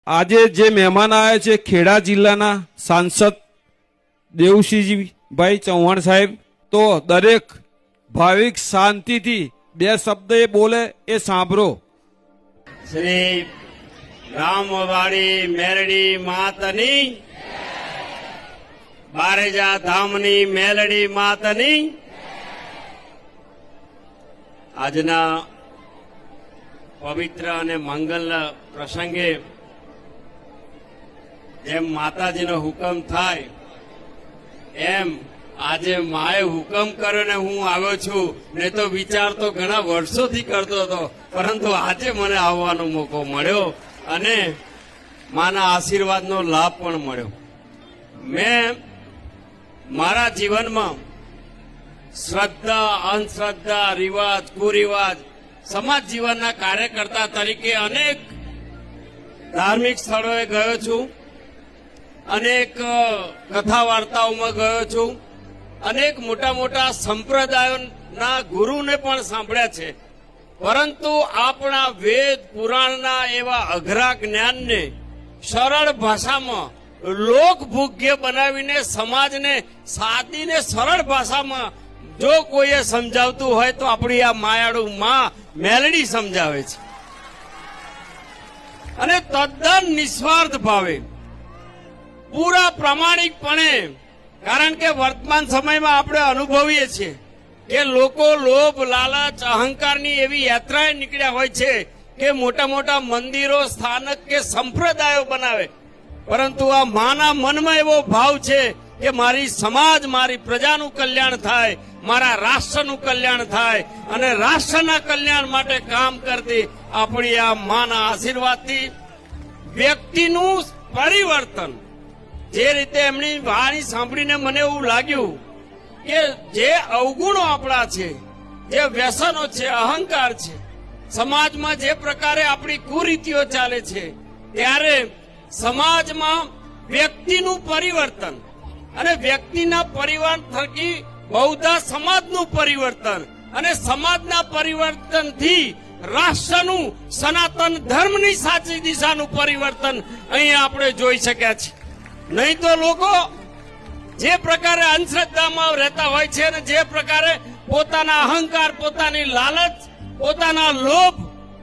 આજે જે મહેમાન આવ્યા છે ખેડા જિલ્લાના સાંસદ દેવસિંહભાઈ ચૌહાણ સાહેબ, તો દરેક ભાવિક શાંતિથી બે શબ્દ એ બોલે એ સાંભળો. શ્રી રામવાડી મેલડી માતની, બારેજા ધામની મેલડી માતની. આજના પવિત્ર અને મંગલ પ્રસંગે જેમ માતાજીનો હુકમ થાય એમ આજે માએ હુકમ કર્યો ને હું આવ્યો છું. ને તો વિચાર તો ઘણા વર્ષોથી કરતો હતો, પરંતુ આજે મને આવવાનો મોકો મળ્યો અને માના આશીર્વાદનો લાભ પણ મળ્યો. મેં મારા જીવનમાં શ્રદ્ધા, અંધશ્રદ્ધા, રિવાજ, કુરિવાજ, સમાજ જીવનના કાર્યકર્તા તરીકે અનેક ધાર્મિક સ્થળોએ ગયો છું, અનેક કથા વાર્તાઓમાં ગયો છું, અનેક મોટા મોટા સંપ્રદાયોના ગુરુને પણ સાંભળ્યા છે. પરંતુ આપણા વેદ પુરાણના એવા અઘરા જ્ઞાનને સરળ ભાષામાં લોકભોગ્ય બનાવીને સમાજને સાદીને સરળ ભાષામાં જો કોઈએ સમજાવતું હોય તો આપણી આ માયાળુ માં મેલડી સમજાવે છે. અને તદ્દન નિસ્વાર્થ ભાવે, પૂરા પ્રામાણિકપણે. કારણ કે વર્તમાન સમયમાં આપણે અનુભવીએ છીએ કે લોકો લોભ, લાલચ, અહંકારની એવી યાત્રાએ નીકળ્યા હોય છે કે મોટા મોટા મંદિરો, સ્થાનક કે સંપ્રદાયો બનાવે. પરંતુ આ માના મનમાં એવો ભાવ છે કે મારી સમાજ, મારી પ્રજાનું કલ્યાણ થાય, મારા રાષ્ટ્રનું કલ્યાણ થાય અને રાષ્ટ્રના કલ્યાણ માટે કામ કરતી આપણી આ માના આશીર્વાદથી વ્યક્તિનું પરિવર્તન. જે રીતે એમની વાણી સાંભળીને મને એવું લાગ્યું કે જે અવગુણો આપણા છે, જે વ્યસનો છે, અહંકાર છે, સમાજમાં જે પ્રકારે આપણી કુરીતિઓ ચાલે છે, ત્યારે સમાજમાં વ્યક્તિનું પરિવર્તન અને વ્યક્તિના પરિવર્તન થકી બહુધા સમાજનું પરિવર્તન અને સમાજના પરિવર્તનથી રાષ્ટ્રનું, સનાતન ધર્મની સાચી દિશાનું પરિવર્તન અહીં આપણે જોઈ શક્યા છીએ. નહીં તો લોકો જે પ્રકારે અંધશ્રદ્ધામાં રહેતા હોય છે અને જે પ્રકારે પોતાના અહંકાર, પોતાની લાલચ, પોતાના લોભ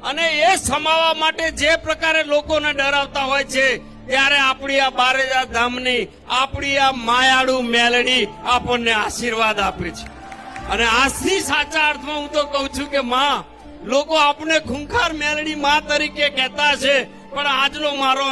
અને એ સમાવવા માટે જે પ્રકારે લોકોને ડરાવતા હોય છે, ત્યારે આપણી આ બારેજા ધામની, આપણી આ માયાળુ મેલડી આપણને આશીર્વાદ આપે છે. અને આજથી સાચા અર્થમાં હું તો કહું છું કે માં, લોકો આપણે ખૂંખાર મેલડી માં તરીકે કહેતા છે, પણ આજનો મારો